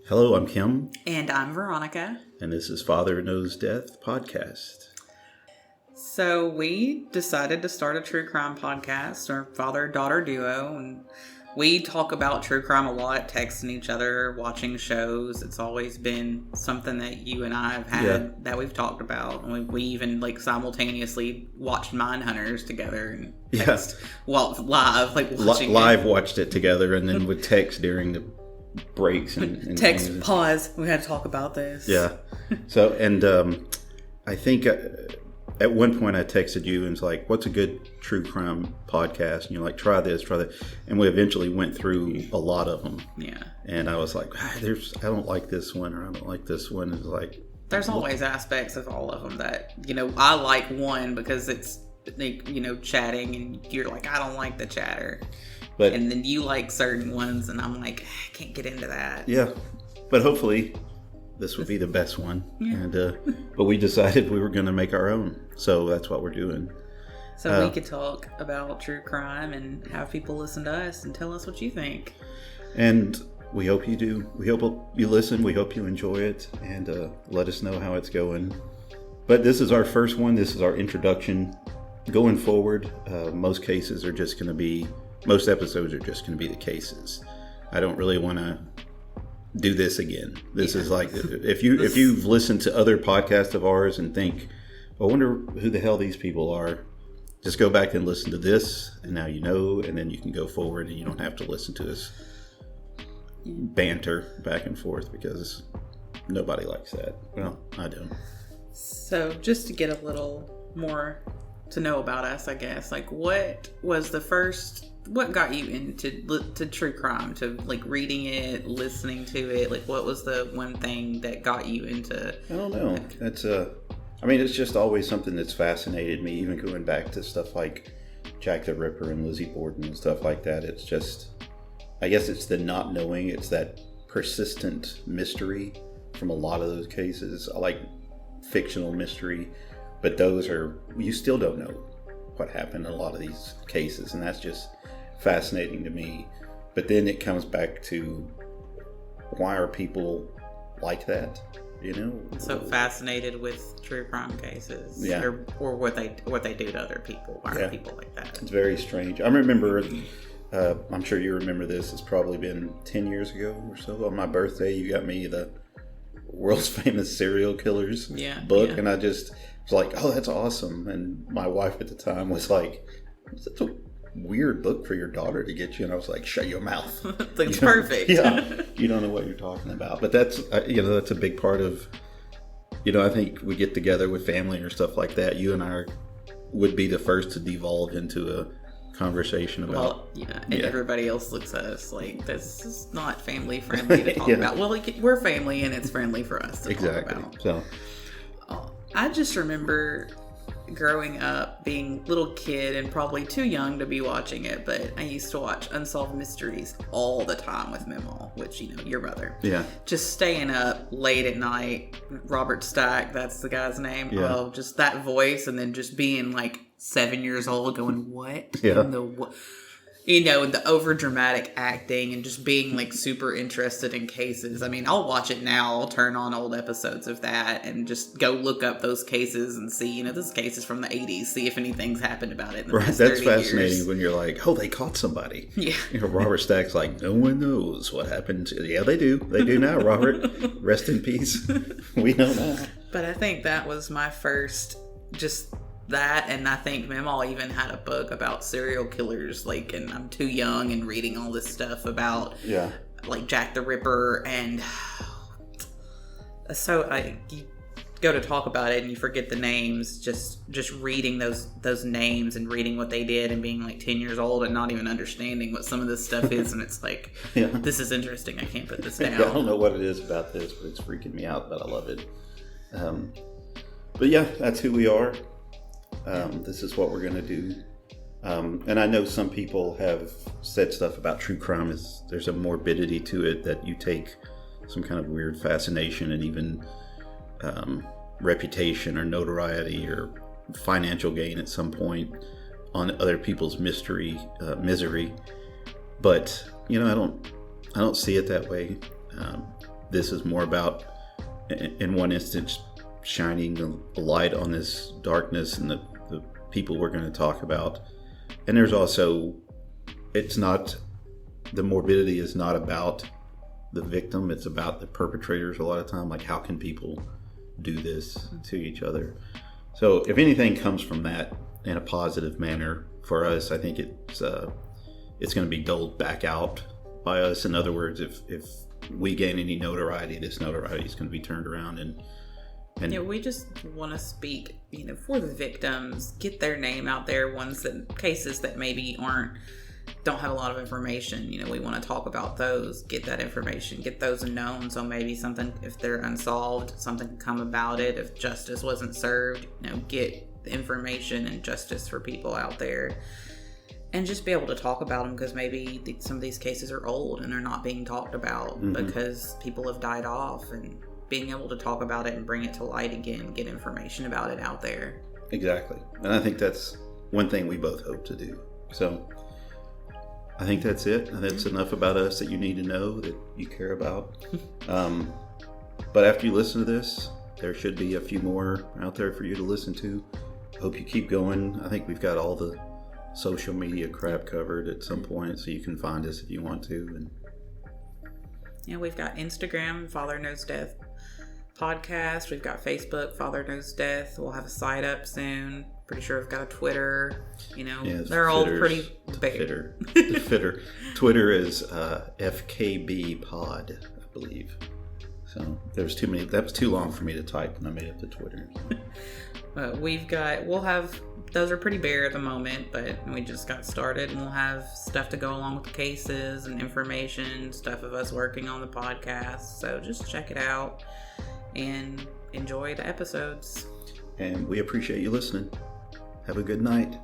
Hello, I'm Kim, And I'm Veronica. and this is Father Knows Death podcast. So we decided to start a true crime podcast, or father-daughter duo, and we talk about true crime a lot, texting each other, watching shows. It's always been something that you and I have had that we've talked about. And we even simultaneously watched Mindhunters together and text live, watching Live watched it together, and then would text during the breaks and text things. pause. We had to talk about this. Yeah. So, and I think at one point I texted you and was like, "What's a good true crime podcast?" And you're like, "Try this, try that." And we eventually went through a lot of them. Yeah. And I was like, I don't like this one, or I don't like this one. It's like, there's always aspects of all of them that, I like one because it's, chatting, and you're like, I don't like the chatter. But, and then you like certain ones, and I'm like, I can't get into that. Yeah. But hopefully this would be the best one. Yeah. And but we decided we were going to make our own. So that's what we're doing. So we could talk about true crime and have people listen to us and tell us what you think. And we hope you do. We hope you listen. We hope you enjoy it, and let us know how it's going. But this is our first one. This is our introduction. Going forward, most episodes are just going to be the cases. I don't really want to do this again. This is like, if you've listened to other podcasts of ours and think, I wonder who the hell these people are, just go back and listen to this, and now you know, and then you can go forward and you don't have to listen to us banter back and forth, because nobody likes that. Well, I don't. So just to get a little more to know about us, I guess, what got you into true crime, to reading it, listening to it? What was the one thing that got you into? I don't know. That's it's just always something that's fascinated me, even going back to stuff like Jack the Ripper and Lizzie Borden and stuff like that. It's just, I guess it's the not knowing. It's that persistent mystery from a lot of those cases. I like fictional mystery, but you still don't know what happened in a lot of these cases, and that's just fascinating to me. But then it comes back to, why are people like that? So fascinated with true crime cases, yeah, or what they do to other people. Why are people like that? It's very strange. I remember. I'm sure you remember this. It's probably been 10 years ago or so. On my birthday, you got me the World's Famous Serial Killers book, and I just was like, "Oh, that's awesome!" And my wife at the time was like, "That's a weird book for your daughter to get you," and I was like, "Shut your mouth." It's perfect. Yeah, you don't know what you're talking about. But that's that's a big part of, I think we get together with family or stuff like that. You and I would be the first to devolve into a conversation about. Everybody else looks at us like, this is not family friendly to talk about. Well, we're family, and it's friendly for us to talk about. So I just remember growing up, being a little kid and probably too young to be watching it, but I used to watch Unsolved Mysteries all the time with Memal, which, your brother. Yeah. Just staying up late at night. Robert Stack, that's the guy's name. Yeah. Oh, just that voice, and then just being 7 years old going, what? Yeah. The over dramatic acting, and just being super interested in cases. I'll watch it now. I'll turn on old episodes of that and just go look up those cases and see, this case is from the 80s, see if anything's happened about it in the past 30 That's fascinating years. when you're like, oh, they caught somebody. Yeah. Robert Stack's like, no one knows what happened. Yeah, they do. They do now, Robert. Rest in peace. We know now. But I think that was my first, just that, and I think Memal even had a book about serial killers, and I'm too young and reading all this stuff about Jack the Ripper, and so you go to talk about it and you forget the names, just reading those names and reading what they did and being 10 years old and not even understanding what some of this stuff is, and it's this is interesting, I can't put this down. I don't know what it is about this, but it's freaking me out, but I love it. But yeah, that's who we are. This is what we're going to do. And I know some people have said stuff about true crime. There's a morbidity to it, that you take some kind of weird fascination and even reputation or notoriety or financial gain at some point on other people's misery. But I don't see it that way. this is more about, in one instance, shining a light on this darkness and the people we're going to talk about. And there's also, it's not, the morbidity is not about the victim, it's about the perpetrators a lot of time. Like, how can people do this to each other? So if anything comes from that in a positive manner for us, I think it's going to be doled back out by us. In other words, if we gain any notoriety, this notoriety is going to be turned around and yeah, we just want to speak, for the victims, get their name out there. Cases that maybe don't have a lot of information. We want to talk about those, get that information, get those known. So maybe something, if they're unsolved, something can come about it. If justice wasn't served, get the information and justice for people out there. And just be able to talk about them, because maybe some of these cases are old and they're not being talked about because people have died off, and being able to talk about it and bring it to light again, get information about it out there. Exactly. And I think that's one thing we both hope to do. So I think that's it. And that's enough about us that you need to know, that you care about. But after you listen to this, there should be a few more out there for you to listen to. Hope you keep going. I think we've got all the social media crap covered at some point, so you can find us if you want to. And yeah, we've got Instagram, Father Knows Death Podcast. We've got Facebook, Father Knows Death. We'll have a site up soon. Pretty sure we've got a Twitter. They're all pretty big. Twitter is FKB Pod, I believe. So there's too many. That was too long for me to type when I made up the Twitter. Those are pretty bare at the moment, but we just got started, and we'll have stuff to go along with the cases and information, stuff of us working on the podcast. So just check it out and enjoy the episodes. And we appreciate you listening. Have a good night.